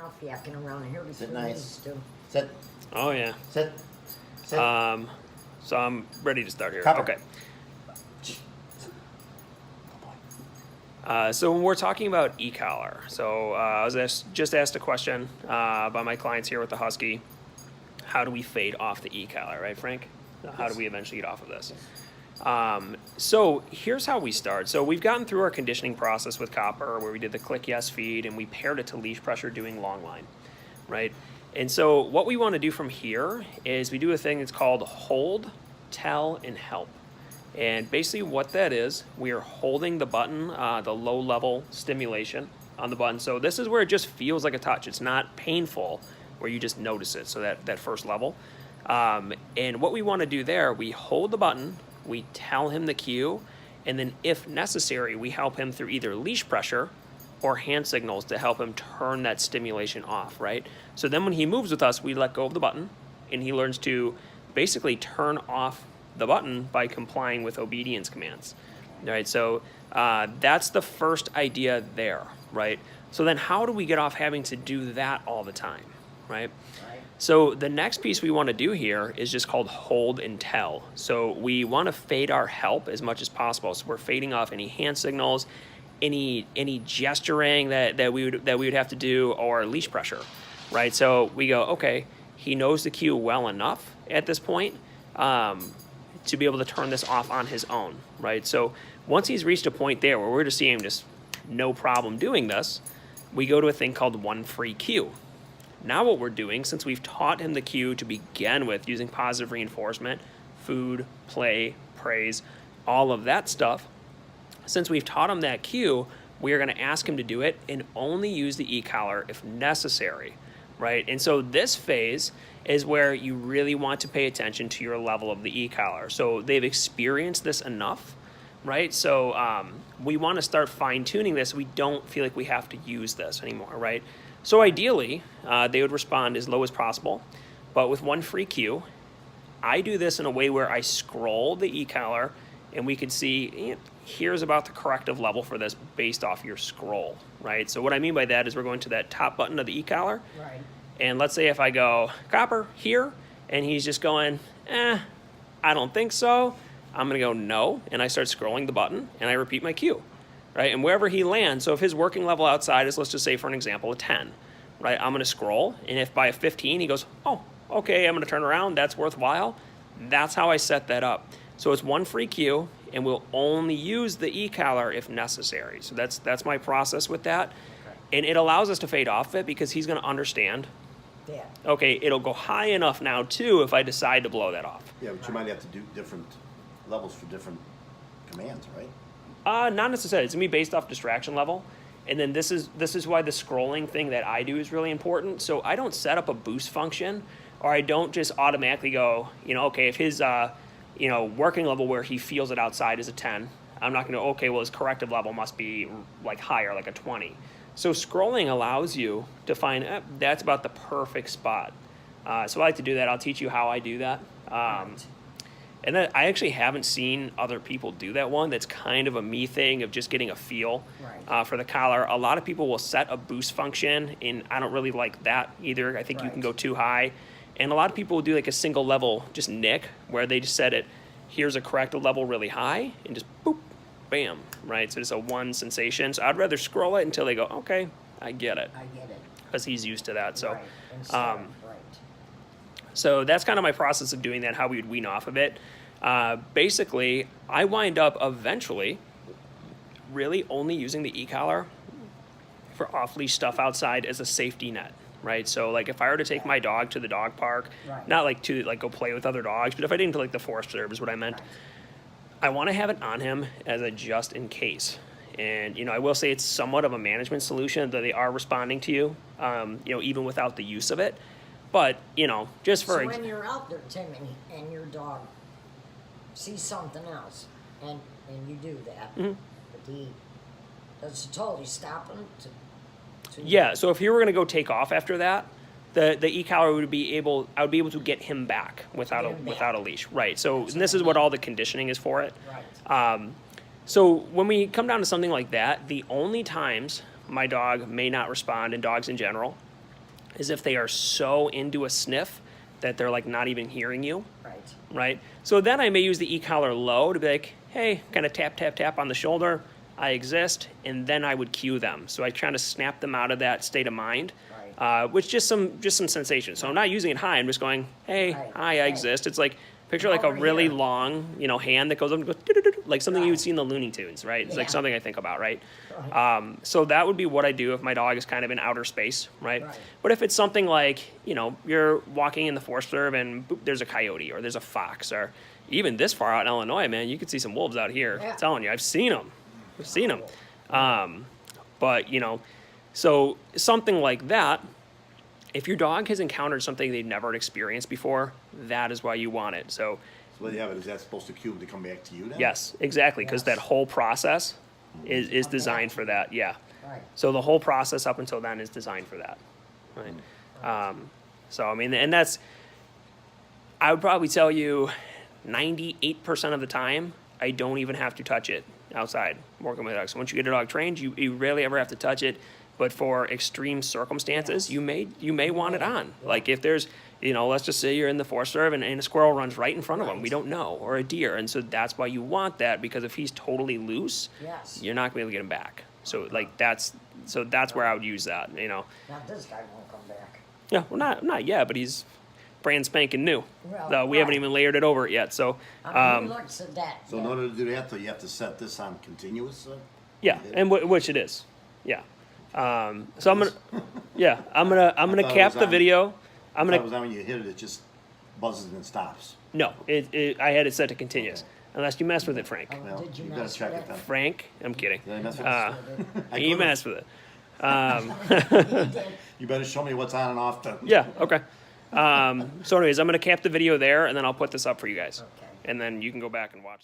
enough yakking around here before Sit he nice. needs to. Sit. Oh yeah. Sit. Sit. So I'm ready to start here. Copper. Okay. So when we're talking about e-collar, so I was just asked a question by my clients here with the Husky. How do we fade off the e-collar, right, Frank? How do we eventually get off of this? So here's how we start. So we've gotten through our conditioning process with Copper, where we did the click yes feed and we paired it to leash pressure doing long line, right? And so what we want to do from here is we do a thing that's called hold, tell, and help. And basically what that is, we are holding the button, the low level stimulation on the button. So this is where it just feels like a touch. It's not painful where you just notice it. So that first level. And what we want to do there, we hold the button, we tell him the cue, and then if necessary, we help him through either leash pressure or hand signals to help him turn that stimulation off, right? So then when he moves with us, we let go of the button and he learns to basically turn off the button by complying with obedience commands. All right, so that's the first idea there, right? So then how do we get off having to do that all the time, right? So the next piece we want to do here is just called hold and tell. So we want to fade our help as much as possible. So we're fading off any hand signals, any gesturing that we would have to do, or leash pressure, right? So we go, okay, he knows the cue well enough at this point to be able to turn this off on his own, right? So once he's reached a point there where we're just seeing him just no problem doing this, we go to a thing called one free cue. Now what we're doing, since we've taught him the cue to begin with using positive reinforcement, food, play, praise, all of that stuff, since we've taught him that cue, we are going to ask him to do it and only use the e-collar if necessary, right? And so this phase is where you really want to pay attention to your level of the e-collar. So they've experienced this enough, right? So we want to start fine-tuning this so we don't feel like we have to use this anymore, right? So ideally, they would respond as low as possible, but with one free cue, I do this in a way where I scroll the e-collar and we can see, here's about the corrective level for this based off your scroll, right? So what I mean by that is we're going to that top button of the e-collar, Right. and let's say if I go, Copper, here, and he's just going, I don't think so, I'm gonna go no, and I start scrolling the button, and I repeat my cue, right? And wherever he lands, so if his working level outside is, let's just say for an example, a 10, right? I'm gonna scroll, and if by a 15 he goes, oh, okay, I'm gonna turn around, that's worthwhile, that's how I set that up. So it's one free cue, and we'll only use the e-collar if necessary. So that's my process with that. Okay. And it allows us to fade off it because he's gonna understand, Yeah. okay, it'll go high enough now too if I decide to blow that off. Yeah, but you might have to do different levels for different commands, right? Not necessarily. It's gonna be based off distraction level. And then this is why the scrolling thing that I do is really important. So I don't set up a boost function, or I don't just automatically go, okay, if his working level where he feels it outside is a 10, I'm not gonna, okay, well his corrective level must be like higher, like a 20. So scrolling allows you to find that's about the perfect spot. So I like to do that. I'll teach you how I do that. And then I actually haven't seen other people do that one. That's kind of a me thing of just getting a feel for the collar. A lot of people will set a boost function, and I don't really like that either. I think you can go too high. And a lot of people will do like a single level, just nick, where they just set it, here's a corrective level really high, and just boop, bam, right? So it's a one sensation. So I'd rather scroll it until they go, okay, I get it. I get it. Because he's used to that. So, Right. And start, right. so that's kind of my process of doing that, how we would wean off of it. Basically, I wind up eventually really only using the e-collar for off-leash stuff outside as a safety net, right? So like if I were to take my dog to the dog park, not like to like go play with other dogs, but if I didn't to like the forest reserve is what I meant, I want to have it on him as a just in case. And, I will say it's somewhat of a management solution that they are responding to you, even without the use of it. But, just for... So when you're out there, Tim, and your dog sees something else, and you do that, but does it totally stop him to... Yeah, so if he were going to go take off after that, the e-collar would be able, I would be able to get him back without a leash. Right, so and this is what all the conditioning is for it. Right. So when we come down to something like that, the only times my dog may not respond, and dogs in general, is if they are so into a sniff that they're like not even hearing you, Right. right? So then I may use the e-collar low to be like, hey, kind of tap, tap, tap on the shoulder. I exist, and then I would cue them. So I try to snap them out of that state of mind, Right. with just some sensation. So I'm not using it high. I'm just going, hey, Right, hi, I right. exist. It's like picture like a Over really here. long, hand that goes up and goes doo-doo-doo, like something you would Right. see in the Looney Tunes, right? It's like Yeah. something I think about, right? Right. So that would be what I do if my dog is kind of in outer space, right? Right. But if it's something like, you're walking in the forest reserve and boop, there's a coyote or there's a fox or even this far out in Illinois, man, you could see some wolves out here. Yeah. I'm telling you, I've seen them. I've seen them. But, so something like that, if your dog has encountered something they've never experienced before, that is why you want it. So, So what do you have? Is that supposed to cue them to come back to you then? yes, exactly, because Yes. that whole process is Okay. designed for that, yeah. Right. So the whole process up until then is designed for that, right? So, I mean, and that's, I would probably tell you 98% of the time, I don't even have to touch it outside working with dogs. So once you get a dog trained, you rarely ever have to touch it. But for extreme circumstances, Yes. you may want it on. Like if there's, let's just say you're in the forest reserve and a squirrel runs right in front of him. Right. We don't know, or a deer. And so that's why you want that, because if he's totally loose, Yes. you're not gonna be able to get him back. So like that's where I would use that, Now this guy won't come back. Yeah, well not yet, but he's brand spanking new. Well, So we haven't right. even layered it over it yet. So He looks at that. So in order to do that, though, you have to set this on continuous? yeah, and which it is. Yeah. So I'm gonna I thought it cap was the on- video. I'm That gonna was on when you hit it, it just buzzes and stops. no, I had it set to continuous. Unless you mess with it, Frank. Oh, Well, did you you gotta mess check with it then. Frank, I'm kidding. Did I mess with Uh, it? He messed with it. He did. You better show me what's on and off then. Yeah, okay. So anyways, I'm gonna cap the video there, and then I'll put this up for you guys. Okay. And then you can go back and watch.